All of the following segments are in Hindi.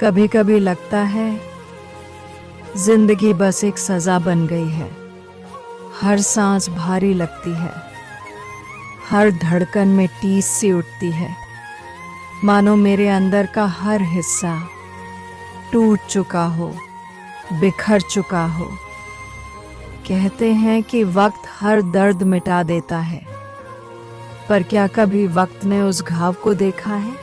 कभी कभी लगता है जिंदगी बस एक सजा बन गई है। हर सांस भारी लगती है, हर धड़कन में टीस सी उठती है, मानो मेरे अंदर का हर हिस्सा टूट चुका हो, बिखर चुका हो। कहते हैं कि वक्त हर दर्द मिटा देता है, पर क्या कभी वक्त ने उस घाव को देखा है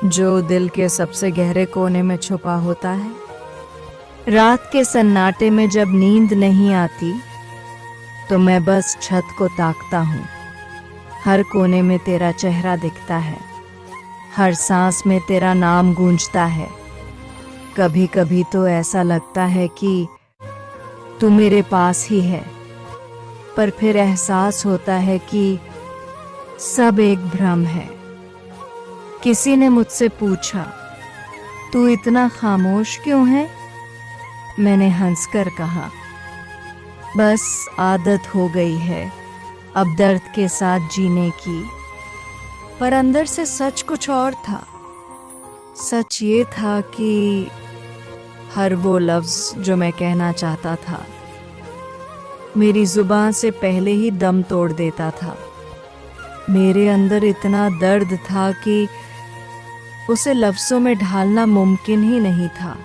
जो दिल के सबसे गहरे कोने में छुपा होता है? रात के सन्नाटे में जब नींद नहीं आती तो मैं बस छत को ताकता हूँ। हर कोने में तेरा चेहरा दिखता है, हर सांस में तेरा नाम गूंजता है। कभी कभी तो ऐसा लगता है कि तू मेरे पास ही है, पर फिर एहसास होता है कि सब एक भ्रम है। किसी ने मुझसे पूछा, तू इतना खामोश क्यों है? मैंने हंसकर कहा, बस आदत हो गई है अब दर्द के साथ जीने की। पर अंदर से सच कुछ और था। सच ये था कि हर वो लफ्ज जो मैं कहना चाहता था मेरी जुबान से पहले ही दम तोड़ देता था। मेरे अंदर इतना दर्द था कि उसे लफ्जों में ढालना मुमकिन ही नहीं था।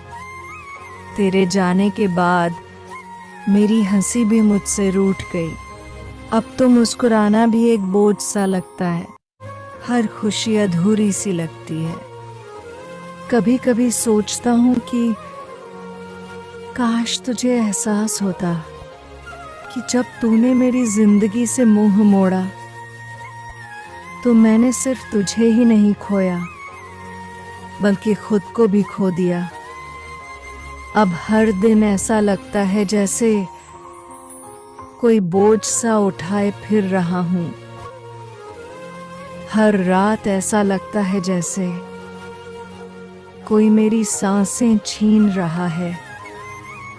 तेरे जाने के बाद मेरी हंसी भी मुझसे रूठ गई। अब तो मुस्कुराना भी एक बोझ सा लगता है, हर खुशी अधूरी सी लगती है। कभी कभी सोचता हूँ कि काश तुझे एहसास होता कि जब तूने मेरी जिंदगी से मुंह मोड़ा तो मैंने सिर्फ तुझे ही नहीं खोया बल्कि खुद को भी खो दिया। अब हर दिन ऐसा लगता है जैसे कोई बोझ सा उठाए फिर रहा हूं। हर रात ऐसा लगता है जैसे कोई मेरी सांसें छीन रहा है।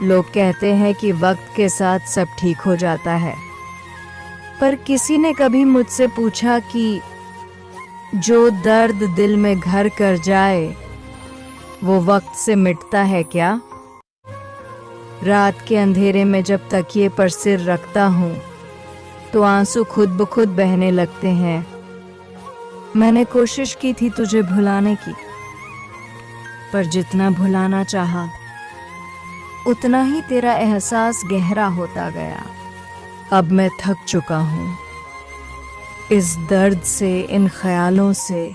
लोग कहते हैं कि वक्त के साथ सब ठीक हो जाता है, पर किसी ने कभी मुझसे पूछा कि जो दर्द दिल में घर कर जाए वो वक्त से मिटता है क्या? रात के अंधेरे में जब तकिए पर सिर रखता हूँ तो आंसू खुद ब खुद बहने लगते हैं। मैंने कोशिश की थी तुझे भुलाने की, पर जितना भुलाना चाहा उतना ही तेरा एहसास गहरा होता गया। अब मैं थक चुका हूँ इस दर्द से, इन ख्यालों से।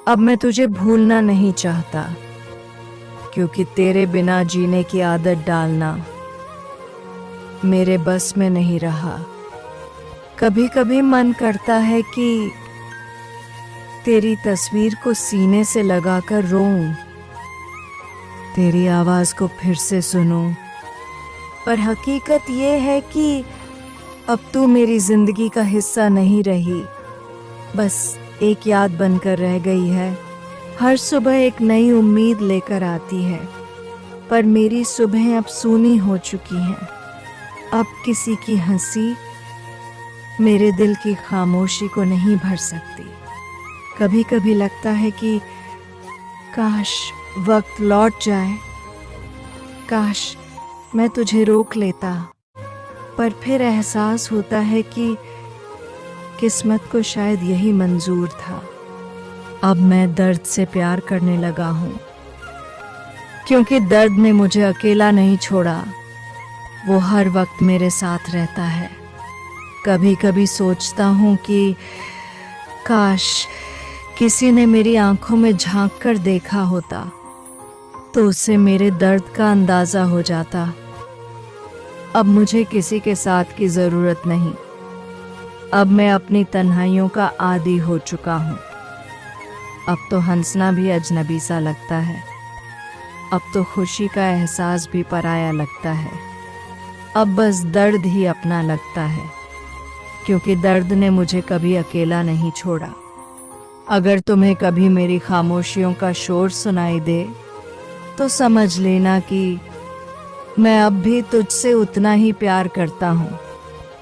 अब मैं तुझे भूलना नहीं चाहता, क्योंकि तेरे बिना जीने की आदत डालना मेरे बस में नहीं रहा। कभी कभी मन करता है कि तेरी तस्वीर को सीने से लगाकर रोऊं, तेरी आवाज को फिर से सुनूं। पर हकीकत ये है कि अब तू मेरी जिंदगी का हिस्सा नहीं रही, बस एक याद बनकर रह गई है। हर सुबह एक नई उम्मीद लेकर आती है, पर मेरी सुबह अब सूनी हो चुकी हैं। अब किसी की हंसी मेरे दिल की खामोशी को नहीं भर सकती। कभी कभी लगता है कि काश वक्त लौट जाए, काश मैं तुझे रोक लेता। पर फिर एहसास होता है कि किस्मत को शायद यही मंजूर था। अब मैं दर्द से प्यार करने लगा हूँ, क्योंकि दर्द ने मुझे अकेला नहीं छोड़ा, वो हर वक्त मेरे साथ रहता है। कभी कभी सोचता हूँ कि काश किसी ने मेरी आंखों में झांक कर देखा होता तो उसे मेरे दर्द का अंदाजा हो जाता। अब मुझे किसी के साथ की जरूरत नहीं। अब मैं अपनी तन्हाइयों का आदी हो चुका हूँ। अब तो हंसना भी अजनबी सा लगता है, अब तो खुशी का एहसास भी पराया लगता है। अब बस दर्द ही अपना लगता है, क्योंकि दर्द ने मुझे कभी अकेला नहीं छोड़ा। अगर तुम्हें कभी मेरी खामोशियों का शोर सुनाई दे तो समझ लेना कि मैं अब भी तुझसे उतना ही प्यार करता हूँ।